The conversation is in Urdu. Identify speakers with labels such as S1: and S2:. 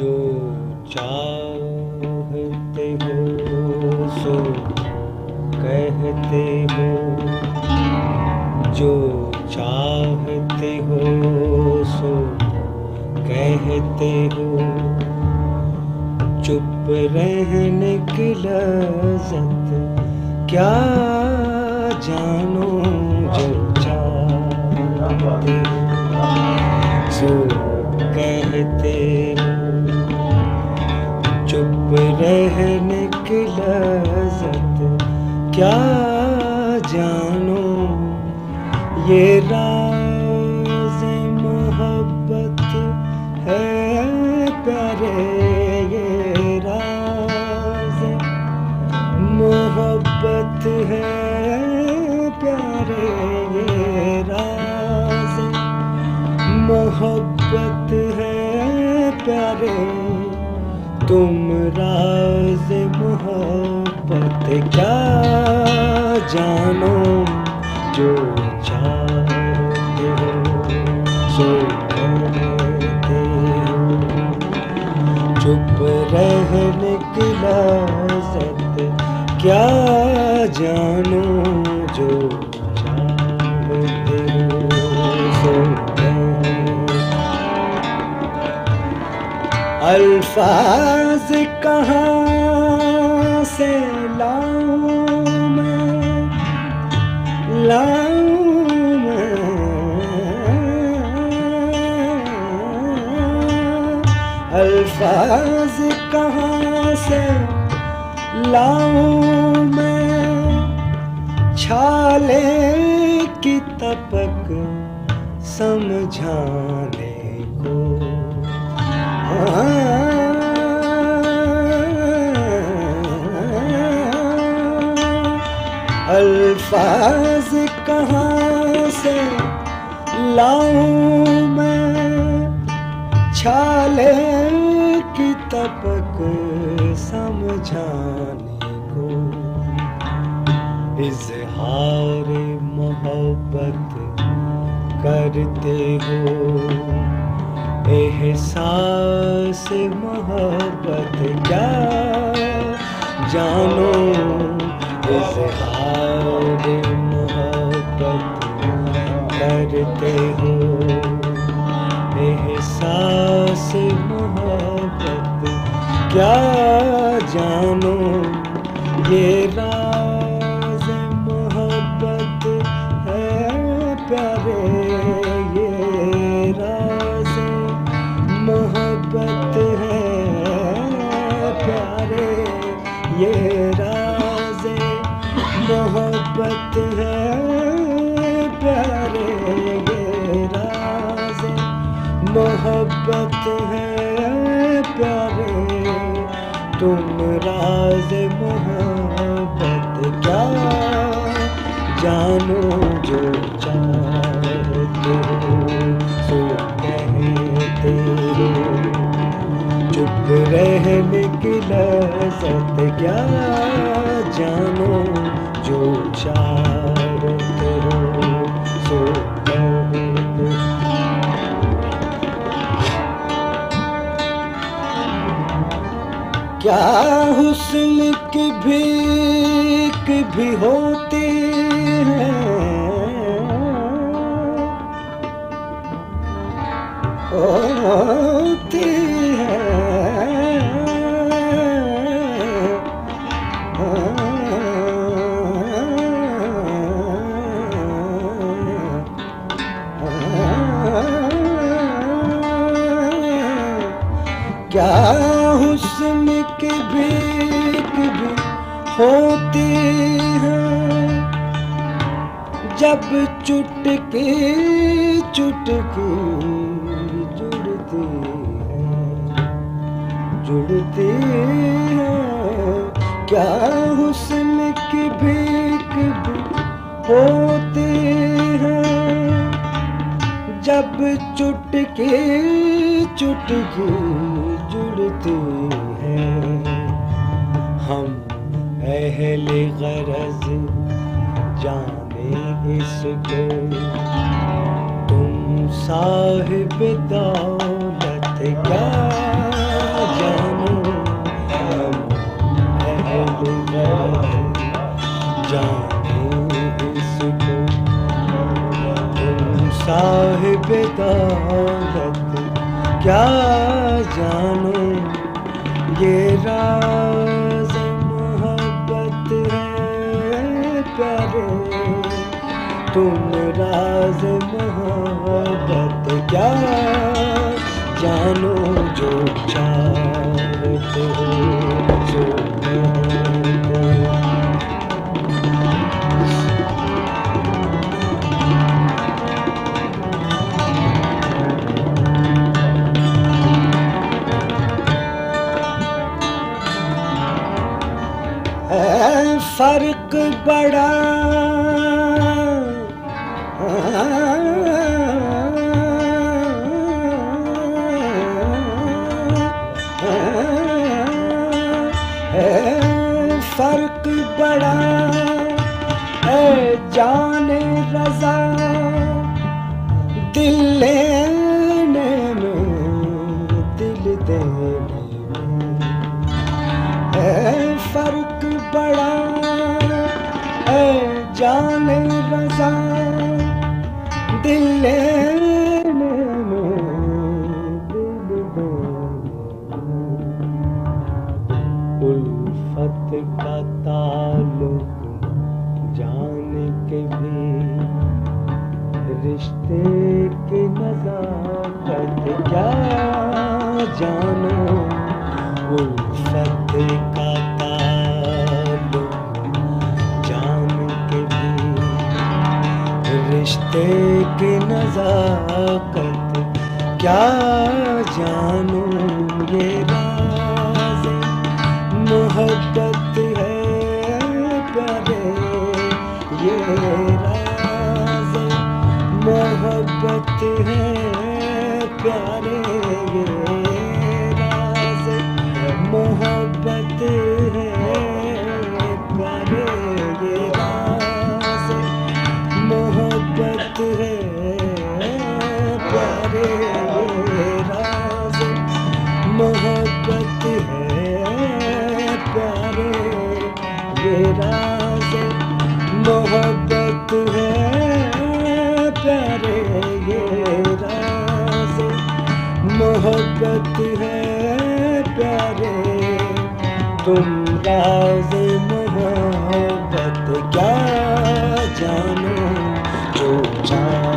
S1: جو چاہتے ہو سو کہتے ہو، جو چاہتے ہو سو کہتے ہو، چپ رہنے کی لذت کیا جانو، جو چاہتے ہو سو کہتے ہو، چپ رہنے کی لذت کیا جانو، یہ راز محبت ہے پیارے، یہ راز محبت ہے پیارے، یہ راز محبت ہے پیارے، تم راز محبت کیا جانو، جو چاہتے ہو سو کہتے ہو، چپ رہنے کی لذت کیا جانو، جو چاہتے ہو سو الفاظ کہاں سے لاؤں میں، لاؤں میں، الفاظ کہاں سے لاؤں میں، چھالے کی تپک سمجھانے کو، الفاظ کہاں سے لاؤں میں، چھالے کی تپک سمجھانے کو، اظہار محبت کرتے ہو، احساس محبت کیا جانو، اظہار محبت کرتے ہو، احساس محبت کیا جانو، یہ راز محبت ہے پیارے، یہ راز محبت ہے پیارے، یہ راز محبت ہے پیارے، یہ راز محبت ہے پیارے، تم راز محبت کیا جانو، جو چاہتے ہو سو کہتے ہو، چپ رہنے کی لذت کیا جانو، جو چاہتے ہو سو کہتے ہو، کیا حسن کی بھیک بھی ہوتی ہے، ہوتی ہے، کیا حسن کی بھیک بھی ہوتی ہے، جب چٹکی چٹکی جڑتی ہے، جڑتی ہے، کیا حسن کی بھیک بھی ہوتی ہے، جب چٹکی چٹکی جڑتی ہے، ہم اہل غرض جانے اس کو، تم صاحب دولت کیا کیا جانو یہ راز محبت ہے پیارے، تم راز محبت کیا جانو، جو چاہتے ہو سو فرق بڑا فرق بڑا ہے جان رضا، دل لینے میں دل دینے میں فرق بڑا ہے جان رضا، دل لینے میں دل دینے میں، الفت کا تعلق جان کے بھی رشتے کی نزاکت کیا جانو، الفت کا تعلق جان کے بھی رشتے کی نزاکت کیا جانو، یہ راز محبت ہے پیارے، یہ راز محبت ہے پیارے، یہ راز محبت ہے پیارے، یہ راز محبت ہے پیارے، یہ راز محبت ہے پیارے، یہ راز محبت ہے پیارے، یہ راز محبت ہے پیارے، تم راز محبت کیا جانو، جو چاہتے